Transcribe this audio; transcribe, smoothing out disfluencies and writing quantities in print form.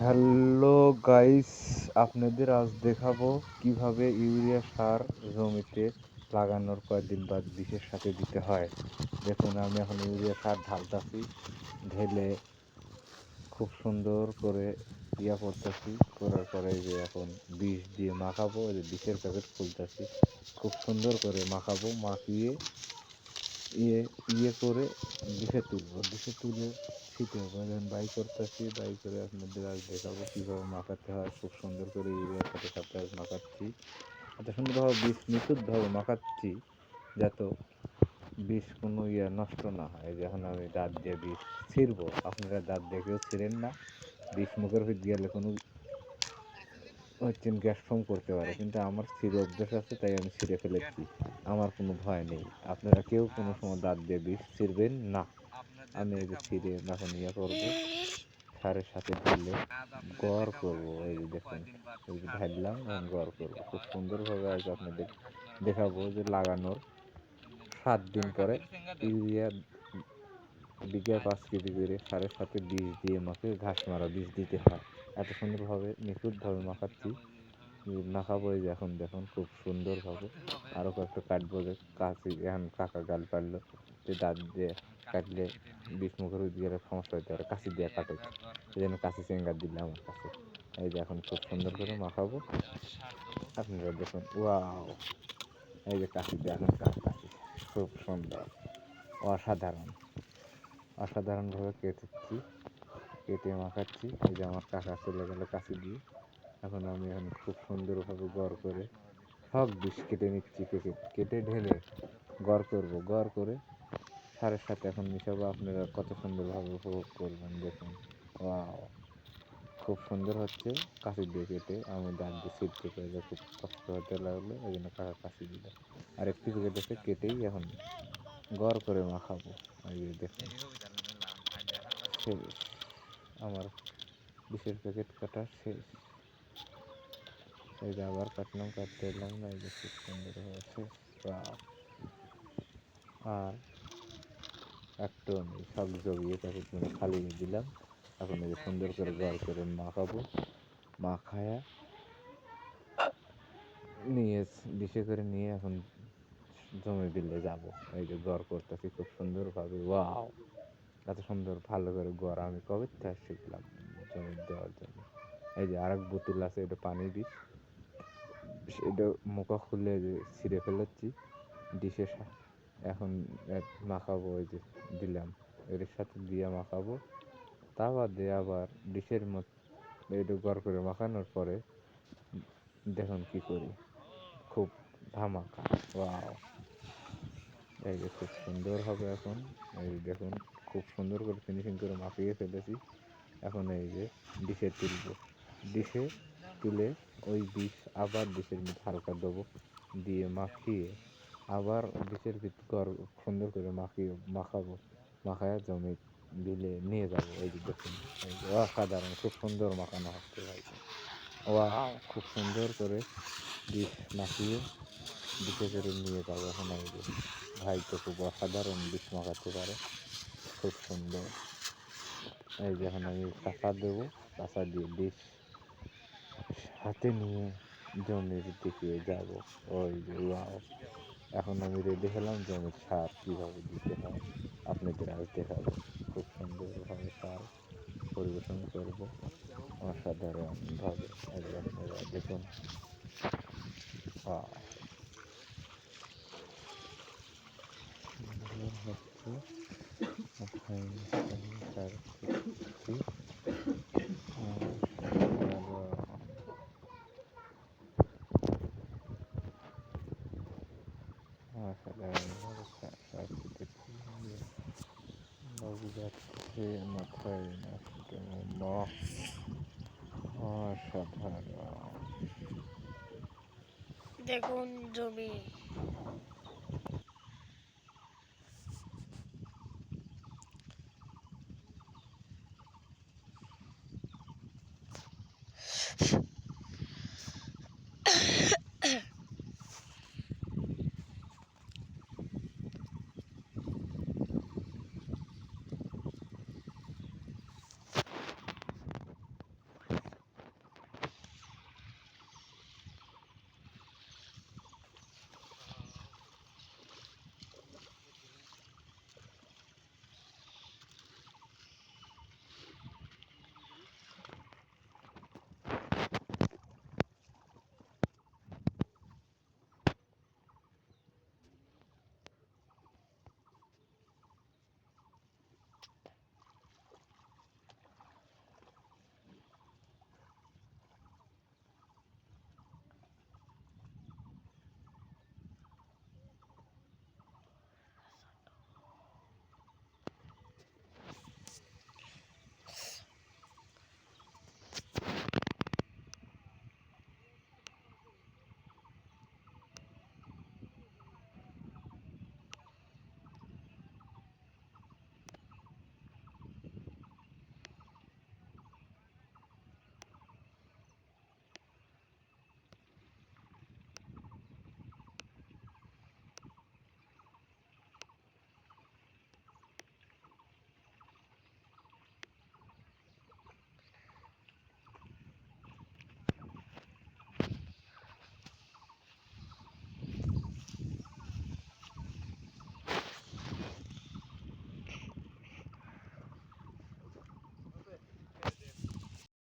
Hello guys, আপনাদের আজ দেখাবো কিভাবে ইউরিয়া সার জমিতে লাগানোর কয়েকদিন বাদ বিষের সাথে দিতে হয়। দেখুন, আমি এখন ইউরিয়া সার ঢালতাছি, ঢেলে খুব সুন্দর করে করতেছি, করার পরে যে এখন বিষ দিয়ে মাখাবো, এই যে বিষের প্যাকেট খুলতেছি, খুব সুন্দর করে মাখাবো, মাখিয়ে ইয়ে ইয়ে করে ডিশে তুলে ছিটে হবে। যখন বাই করতেছি, বাই করে আপনাদের আজ দেখাবো কীভাবে মাখাতে হয়। খুব সুন্দর করে ইউরিয়ার সাথে সাথে আজ মাখাচ্ছি, এত সুন্দরভাবে বীজ নিখুঁতভাবে মাখাচ্ছি যাতে বীজ কোনো নষ্ট না হয়। যখন আমি দাঁত দিয়ে বীজ ছিঁড়বো, আপনারা দাঁত দিয়ে কেউ ছিঁড়েন না। বীজ মুখের ভিতরে গেলে কোনো গ্যাস ফর্ম করতে পারে, কিন্তু আমার ছিঁড়ে অভ্যেস আছে, তাই আমি ছিঁড়ে ফেলেছি। আমার কোনো ভয় নেই, আপনারা কেউ কোনো সময় দাঁত দিয়ে বিষ ছিঁড়বেন না। আমি এই যে ছিঁড়ে এখন করবো, সারের সাথে ঢেলে গড় করবো। এই যে দেখুন, এই যে ঢাললাম, এখন গড় করবো খুব সুন্দরভাবে। আজ আপনাদের দেখাবো যে লাগানোর 7 দিন পরে ইউরিয়া বিঘা 5 কেজি করে সারের সাথে বীজ দিয়ে মাকে ঘাস মারা বীজ দিতে হয়। এত সুন্দরভাবে নিখুঁতভাবে মাখাচ্ছি, মাখাবো। এই যে এখন দেখুন খুব সুন্দরভাবে আরও কয়েকটা কাটবো, যে কাঁচি এখন কাকা গাল পারলো যে দাঁত দিয়ে কাটলে বিষ মুখের গেলে সমস্যা হতে পারে, কাঁচি দিয়ে কাটে, এই জন্য কাঁচি চেঙ্গার দিলে আমার কাছে। এই যে এখন খুব সুন্দর করে মাখাবো, আপনারা দেখুন। ওয়াও, এই যে কাঁচি দিয়ে এখন কাঁচি খুব সুন্দর, অসাধারণ অসাধারণভাবে কেটে মাখাচ্ছি। এই যে আমার কাকা চলে গেল কাঁচি দিয়ে, এখন খুব সুন্দরভাবে গড় করে সব বিষ কেটে নিচ্ছি, কেটে ঢেলে গড় করবো। গড় করে সারের সাথে এখন মিশাবো, আপনারা কত সুন্দরভাবে উপভোগ করবেন। দেখুন, ওয়াও, খুব সুন্দর হচ্ছে। কাঁচি দিয়ে কেটে আমি দাঁত দিয়ে ছিটতে পেরে খুব কষ্ট হতে লাগলো, এই জন্য কাকা কাঁচি দিল। আর একটি প্যাকেট আছে, কেটেই এখন গড় করে মাখাবো। এই যে দেখুন, শেষ আমার বিষের প্যাকেট কাটা শেষ। এই যে আবার কাটতে এলাম না, এই যে খুব সুন্দর হয়েছে। আর একটাও নেই, সব জমিয়ে প্যাকেটগুলো খালি দিলাম। এখন এই যে সুন্দর করে গড় করে মাখাবো, মাখায়া নিয়ে বিষে করে নিয়ে এখন জমি বিলে যাব। এই যে গড় করতেছি খুব সুন্দরভাবে। ওয়াও, এত সুন্দর ভালো করে গড় আমি কবে থেকে শিখলাম জমি দেওয়ার জন্য। এই যে আরেক বোতল আছে, এটা পানি বিষ, সেটা মুখা খুলে যে ছিঁড়ে ফেলেছি ডিশে। এখন মাখাবো, ওই যে দিলাম, এর সাথে দিয়ে মাখাবো। তা বাদে আবার ডিশের মধ্যে একটু গড় করে মাখানোর পরে দেখুন কি করি, খুব ধামাকা। ওয়াও, এই যে খুব সুন্দর হবে এখন। এই যে দেখুন, খুব সুন্দর করে ফিনিশিং করে মাখিয়ে ফেলেছি। এখন এই যে ডিশে তুলে ওই বিষ আবার ডিশের মধ্যে হালকা দেবো, দিয়ে মাখিয়ে আবার ডিশের ভিতর সুন্দর করে মাখাবো, মাখায় জমি বিলে নিয়ে যাবো। এই যে দেখুন, এই যে অসাধারণ, খুব সুন্দর মাখানো হচ্ছে ভাই। ওয়াও, খুব সুন্দর করে বিষ মাখিয়ে ডিশে করে নিয়ে যাবো। এখন এই যে ভাই তো খুব অসাধারণ বিষ মাখাতে পারে, খুব সুন্দর। এই যে এখন আমি কাঁচা দেবো, কাঁচা দিয়ে ডিশ হাতে নিয়ে জমির দিকে যাব। ওই যে ওয়াও, এখন আমি রেডি হলাম জমির সার কীভাবে দিতে হয় আপনাদের আজ দেখাবো। খুব সুন্দরভাবে সার পরিবেশন করব, অসাধারণভাবে। এই যে আপনারা দেখুন, হচ্ছে মাথায় সার দিচ্ছি। অসাধারণভাবে সার দিতেছি, যাচ্ছে মাথায় নষ্ট, অসাধারণ। দেখুন জমি।